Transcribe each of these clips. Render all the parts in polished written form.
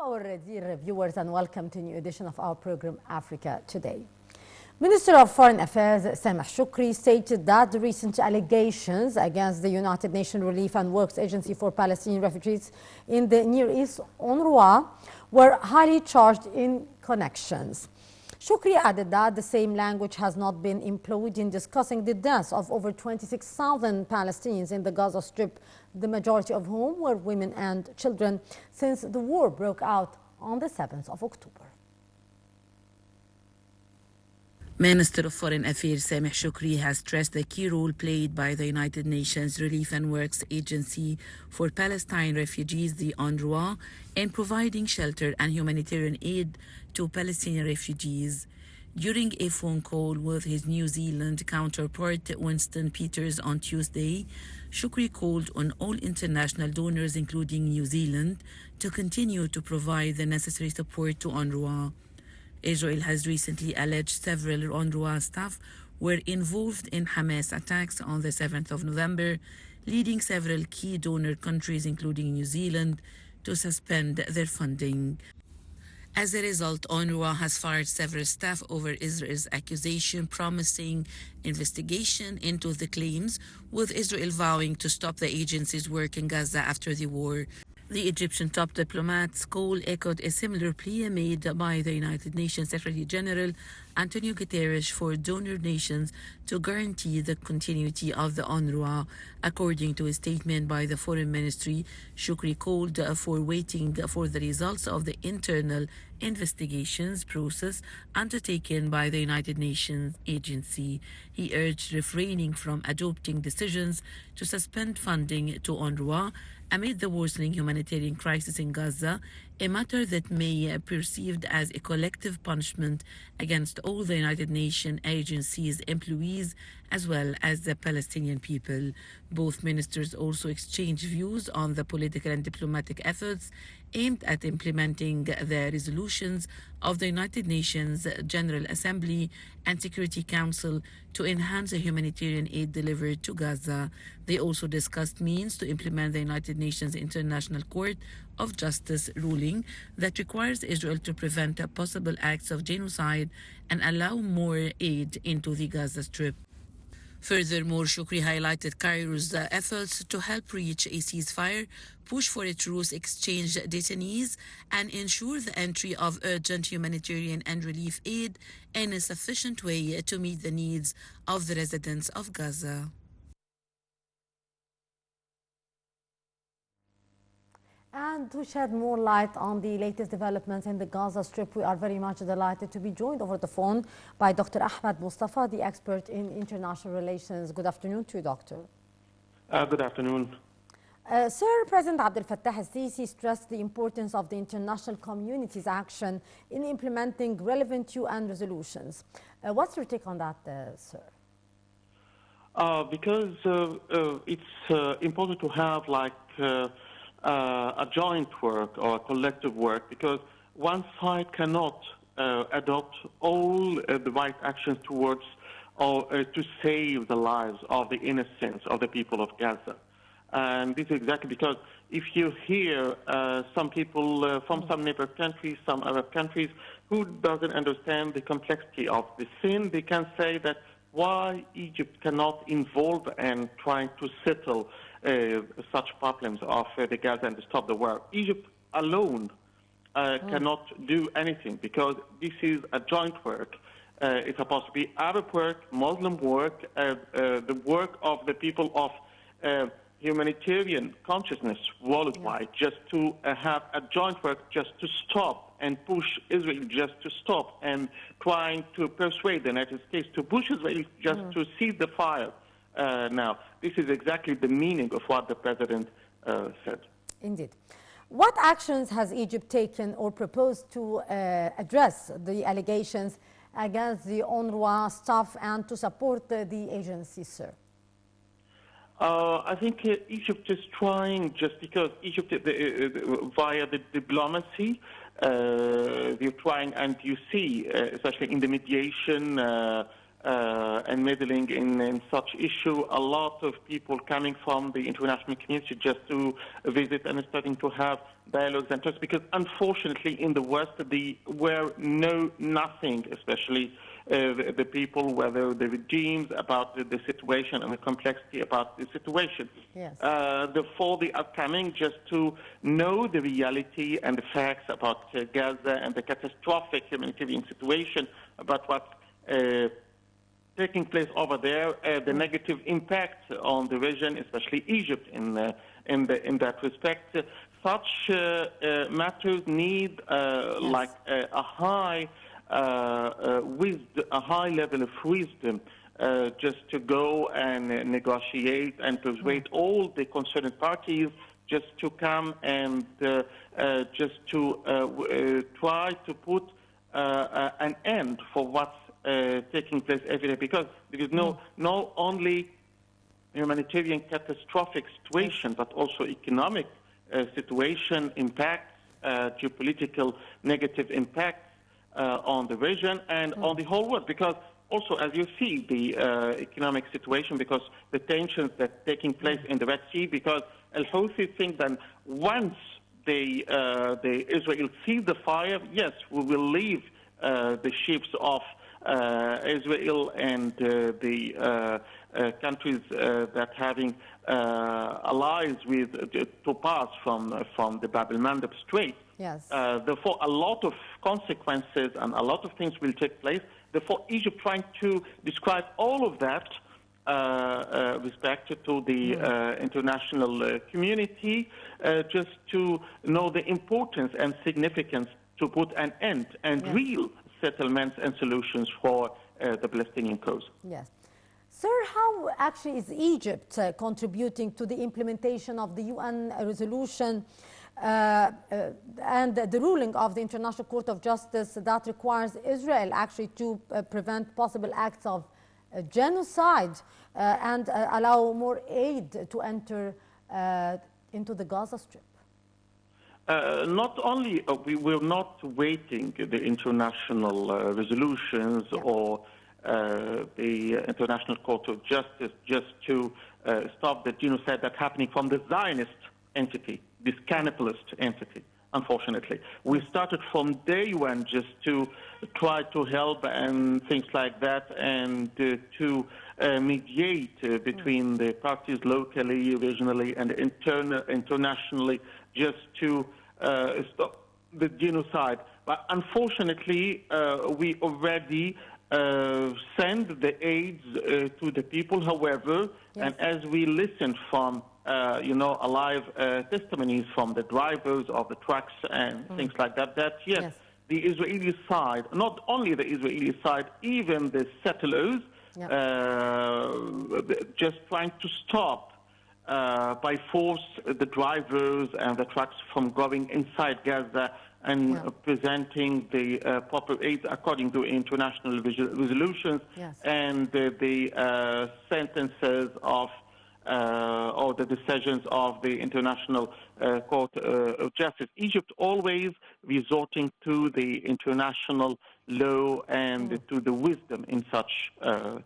our dear viewers, and welcome to a new edition of our program, Africa Today. Minister of Foreign Affairs Sameh Shoukry stated that the recent allegations against the United Nations Relief and Works Agency for Palestinian Refugees in the Near East, UNRWA, were highly charged in connections. Shoukry added that the same language has not been employed in discussing the deaths of over 26,000 Palestinians in the Gaza Strip, the majority of whom were women and children, since the war broke out on the 7th of October. Minister of Foreign Affairs Sameh Shoukry has stressed the key role played by the United Nations Relief and Works Agency for Palestine Refugees, the UNRWA, in providing shelter and humanitarian aid to Palestinian refugees. During a phone call with his New Zealand counterpart Winston Peters on Tuesday, Shoukry called on all international donors, including New Zealand, to continue to provide the necessary support to UNRWA. Israel has recently alleged several UNRWA staff were involved in Hamas attacks on the 7th of November, leading several key donor countries, including New Zealand, to suspend their funding. As a result, UNRWA has fired several staff over Israel's accusation, promising investigation into the claims, with Israel vowing to stop the agency's work in Gaza after the war. The Egyptian top diplomat's call echoed a similar plea made by the United Nations Secretary General Antonio Guterres for donor nations to guarantee the continuity of the UNRWA. According to a statement by the Foreign Ministry, Shoukry called for waiting for the results of the internal investigations process undertaken by the United Nations agency. He urged refraining from adopting decisions to suspend funding to UNRWA amid the worsening humanitarian crisis in Gaza, a matter that may be perceived as a collective punishment against all the United Nations agency's employees as well as the Palestinian people. Both ministers also exchanged views on the political and diplomatic efforts aimed at implementing the resolutions of the United Nations General Assembly and Security Council to enhance the humanitarian aid delivered to Gaza. They also discussed means to implement the United Nations International Court of Justice ruling that requires Israel to prevent possible acts of genocide and allow more aid into the Gaza Strip. Furthermore, Shoukry highlighted Cairo's efforts to help reach a ceasefire, push for a truce, exchange detainees, and ensure the entry of urgent humanitarian and relief aid in a sufficient way to meet the needs of the residents of Gaza. And to shed more light on the latest developments in the Gaza Strip, we are very much delighted to be joined over the phone by Dr. Ahmed Mostafa, the expert in international relations. Good afternoon to you, Doctor. Good afternoon. Sir, President Abdel Fattah al-Sisi stressed the importance of the international community's action in implementing relevant UN resolutions. What's your take on that, sir? Because it's important to have a joint work or a collective work, because one side cannot adopt all the right actions towards or to save the lives of the innocents of the people of Gaza. And this is exactly because if you hear some people from some neighbor countries, some Arab countries, who doesn't understand the complexity of the sin, they can say that why Egypt cannot involve in trying to settle such problems of the Gaza and to stop the war. Egypt alone cannot do anything, because this is a joint work. It's supposed to be Arab work, Muslim work, the work of the people of humanitarian consciousness worldwide, just to have a joint work, just to stop and push Israel just to stop, and trying to persuade the United States to push Israel just to cease the fire. Now, this is exactly the meaning of what the president said. Indeed. What actions has Egypt taken or proposed to address the allegations against the UNRWA staff and to support the agency, sir? I think Egypt is trying, just because Egypt, via the diplomacy, they're trying, and you see, especially in the mediation and meddling in such issue. A lot of people coming from the international community just to visit and starting to have dialogues and talks, because unfortunately in the West they were nothing, especially the people, whether the regimes, about the situation and the complexity about the situation. Yes. For the upcoming, just to know the reality and the facts about Gaza and the catastrophic humanitarian situation, about what's taking place over there, the negative impact on the region, especially Egypt in that respect. Such matters need like a high level of wisdom, just to go and negotiate and persuade all the concerned parties just to come and just to try to put an end for what's taking place every day, because there is not only humanitarian catastrophic situation, but also economic situation impacts, geopolitical negative impacts on the region and on the whole world. Because also, as you see, the economic situation, because the tensions that are taking place in the Red Sea, because Al-Houthi think that once the Israel see the fire, yes, we will leave the ships of Israel and the countries that having allies with to pass from the Bab el-Mandeb Strait. Yes. Therefore, a lot of consequences and a lot of things will take place. Therefore, Egypt trying to describe all of that respect to the international community, just to know the importance and significance to put an end and real settlements and solutions for the Palestinian cause. Yes. Sir, how actually is Egypt contributing to the implementation of the UN resolution and the ruling of the International Court of Justice that requires Israel actually to prevent possible acts of genocide and allow more aid to enter into the Gaza Strip? Not only we're not waiting the international resolutions or the International Court of Justice just to stop the genocide that's happening from the Zionist entity, this cannibalist entity, unfortunately. We started from day one just to try to help and things like that, and to mediate between the parties locally, regionally, and internationally, just to stop the genocide. But unfortunately, we already send the aids to the people. However, and as we listen from alive testimonies from the drivers of the trucks and things like that, the Israeli side, not only the Israeli side, even the settlers, just trying to stop by force the drivers and the trucks from going inside Gaza and presenting the proper aid according to international resolutions and the sentences of or the decisions of the International Court of Justice. Egypt always resorting to the international law and to the wisdom in such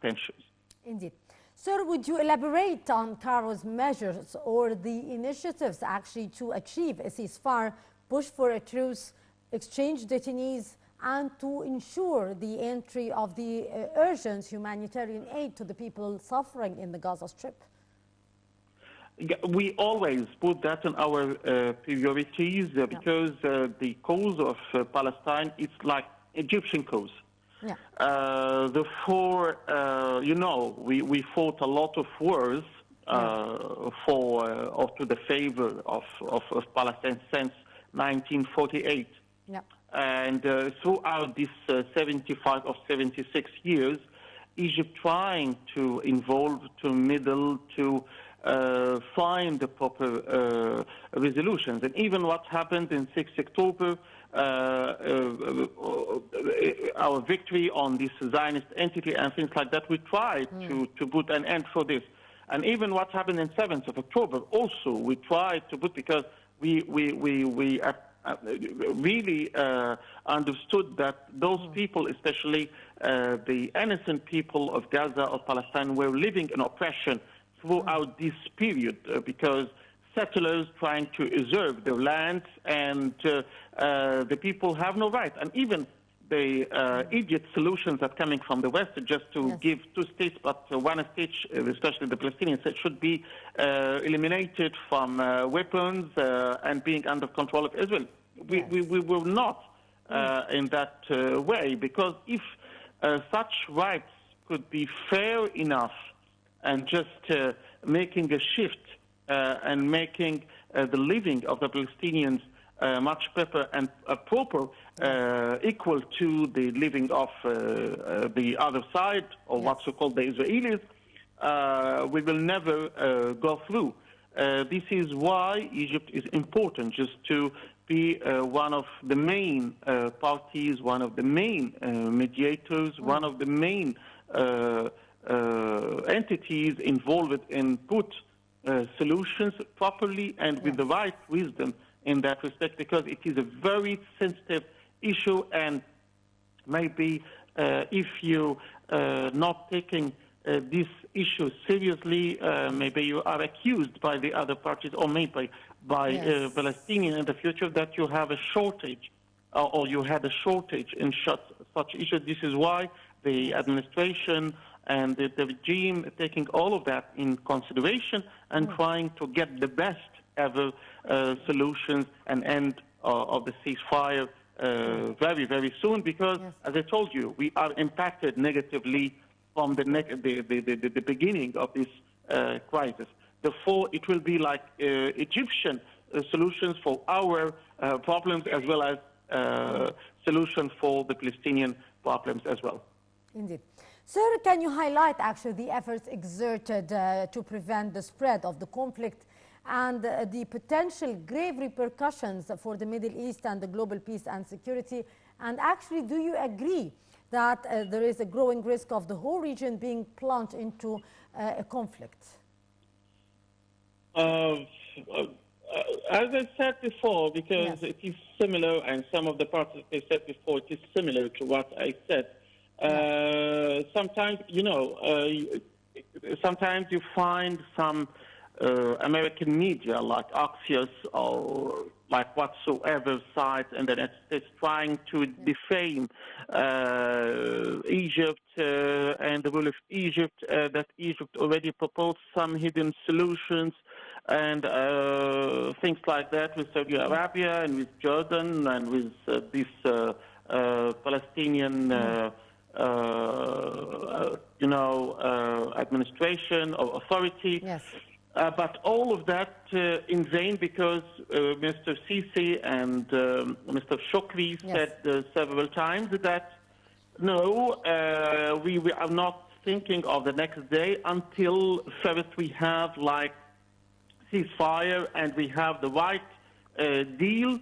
tensions. Indeed. Sir, would you elaborate on Cairo's measures or the initiatives actually to achieve a ceasefire, push for a truce, exchange detainees, and to ensure the entry of the urgent humanitarian aid to the people suffering in the Gaza Strip? We always put that in our priorities because the cause of Palestine is like Egyptian cause. Therefore, we fought a lot of wars or to the favor of Palestine since 1948. And throughout these 75 or 76 years, Egypt trying to involve, to middle, to find the proper resolutions. And even what happened in 6 October, our victory on this Zionist entity and things like that, we tried to put an end for this. And even what happened in 7th of October, also we tried to put, because we really understood that those people, especially the innocent people of Gaza or Palestine, were living in oppression throughout this period because settlers trying to usurp their lands, and the people have no right. And even the idiot solutions that coming from the West, just to give two states, but one state, especially the Palestinian state, should be eliminated from weapons and being under control of Israel. We will not in that way, because if such rights could be fair enough and just making a shift and making the living of the Palestinians much better and proper, equal to the living of the other side, or what's called the Israelis, we will never go through. This is why Egypt is important, just to be one of the main parties, one of the main mediators, one of the main entities involved in put solutions properly and with the right wisdom in that respect, because it is a very sensitive issue, and maybe if you not taking this issue seriously, maybe you are accused by the other parties, or maybe by Palestinians in the future, that you have a shortage, or you had a shortage in such issues. This is why the administration and the regime taking all of that in consideration and trying to get the best ever solutions and end of the ceasefire very, very soon, because, as I told you, we are impacted negatively from the beginning of this crisis. Therefore, it will be like Egyptian solutions for our problems, as well as solutions for the Palestinian problems as well. Indeed. Sir, can you highlight actually the efforts exerted to prevent the spread of the conflict and the potential grave repercussions for the Middle East and the global peace and security? And actually, do you agree that there is a growing risk of the whole region being plunged into a conflict? As I said before, because it is similar, and some of the parts that I said before, it is similar to what I said. Sometimes, sometimes you find some American media like Axios or like whatsoever sites in the United States trying to defame Egypt and the rule of Egypt, that Egypt already proposed some hidden solutions and things like that with Saudi Arabia and with Jordan and with this Palestinian administration or authority. But all of that in vain, because Mr. Sisi and Mr. Shokri said several times that no, we are not thinking of the next day until first we have like ceasefire and we have the right deal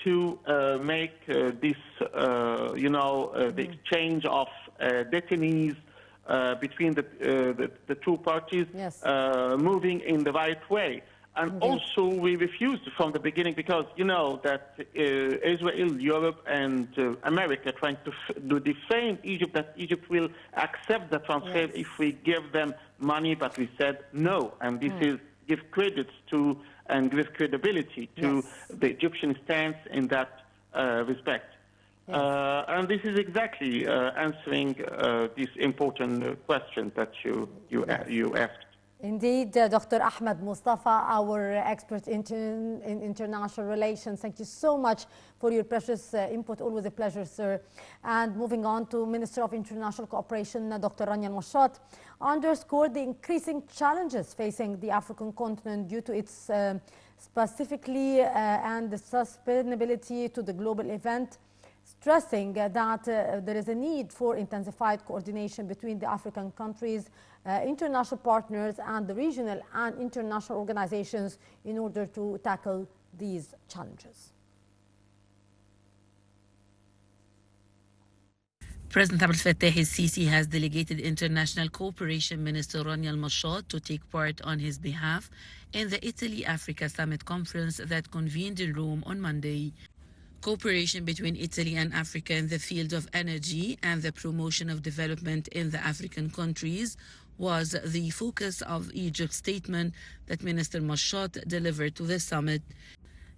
to make this, the exchange of detainees between the two parties moving in the right way. And also we refused from the beginning, because you know that Israel, Europe and America trying to defame Egypt, that Egypt will accept the transfer if we give them money, but we said no. And this is give credits to and give credibility to the Egyptian stance in that respect. And this is exactly answering this important question that you asked. Indeed, Dr. Ahmed Mostafa, our expert in international relations, thank you so much for your precious input. Always a pleasure, sir. And moving on to Minister of International Cooperation, Dr. Rania Al-Mashat, underscored the increasing challenges facing the African continent due to its specifically and the sustainability to the global event, stressing that there is a need for intensified coordination between the African countries, international partners, and the regional and international organizations in order to tackle these challenges. President Abdel Fattah el-Sisi has delegated International Cooperation Minister Rania al-Mashad to take part on his behalf in the Italy-Africa Summit Conference that convened in Rome on Monday. Cooperation between Italy and Africa in the field of energy and the promotion of development in the African countries was the focus of Egypt's statement that Minister Mashad delivered to the summit.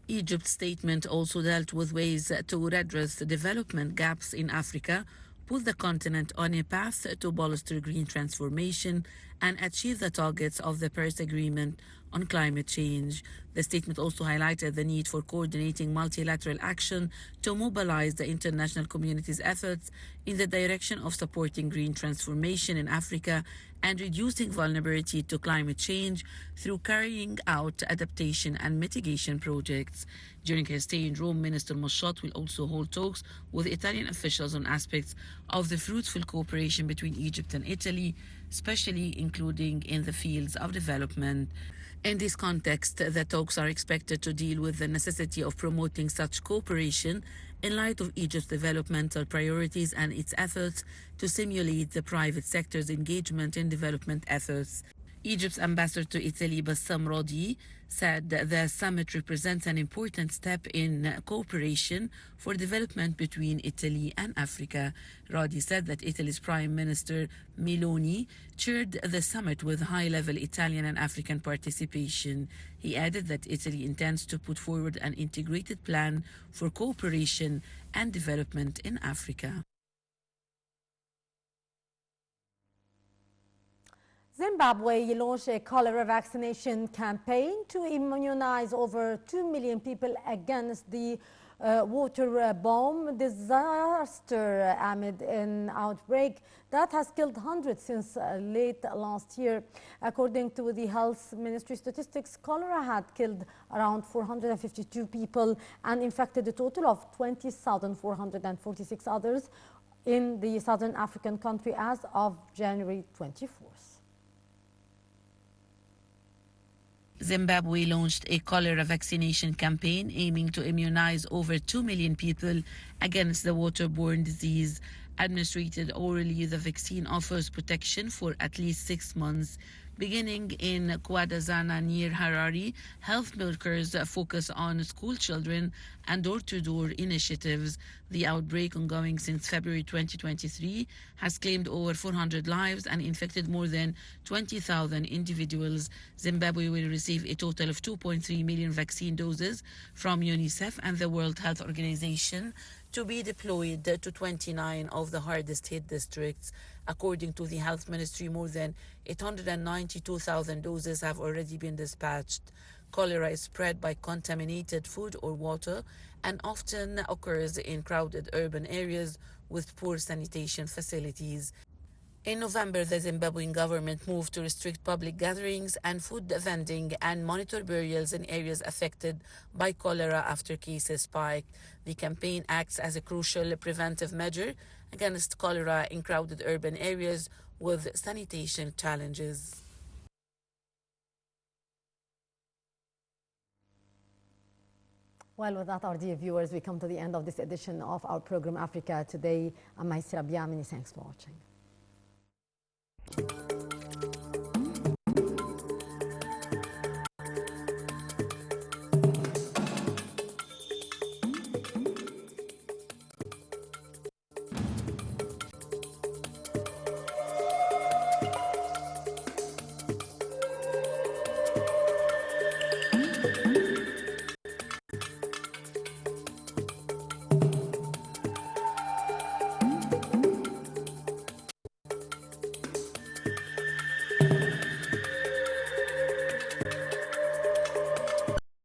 Egypt's statement also dealt with ways to redress the development gaps in Africa, put the continent on a path to bolster green transformation, and achieve the targets of the Paris Agreement on climate change. The statement also highlighted the need for coordinating multilateral action to mobilize the international community's efforts in the direction of supporting green transformation in Africa and reducing vulnerability to climate change through carrying out adaptation and mitigation projects. During her stay in Rome, Minister Mashad will also hold talks with Italian officials on aspects of the fruitful cooperation between Egypt and Italy, especially including in the fields of development. In this context, the talks are expected to deal with the necessity of promoting such cooperation in light of Egypt's developmental priorities and its efforts to stimulate the private sector's engagement in development efforts. Egypt's ambassador to Italy, Bassam Radi, said that the summit represents an important step in cooperation for development between Italy and Africa. Radi said that Italy's Prime Minister Meloni chaired the summit with high-level Italian and African participation. He added that Italy intends to put forward an integrated plan for cooperation and development in Africa. Zimbabwe launched a cholera vaccination campaign to immunize over 2 million people against the waterborne disaster Ahmed an outbreak that has killed hundreds since late last year. According to the health ministry statistics, cholera had killed around 452 people and infected a total of 20,446 others in the southern African country as of January 24th. Zimbabwe launched a cholera vaccination campaign aiming to immunize over 2 million people against the waterborne disease. Administered orally, the vaccine offers protection for at least 6 months. Beginning in Kwadazana near Harare, health workers focus on school children and door-to-door initiatives. The outbreak, ongoing since February 2023, has claimed over 400 lives and infected more than 20,000 individuals. Zimbabwe will receive a total of 2.3 million vaccine doses from UNICEF and the World Health Organization to be deployed to 29 of the hardest hit districts. According to the health ministry, more than 892,000 doses have already been dispatched. Cholera is spread by contaminated food or water and often occurs in crowded urban areas with poor sanitation facilities. In November, the Zimbabwean government moved to restrict public gatherings and food vending and monitor burials in areas affected by cholera after cases spiked. The campaign acts as a crucial preventive measure against cholera in crowded urban areas with sanitation challenges. Well, with that, our dear viewers, we come to the end of this edition of our program Africa Today. I'm Maisira Biamini. Thanks for watching.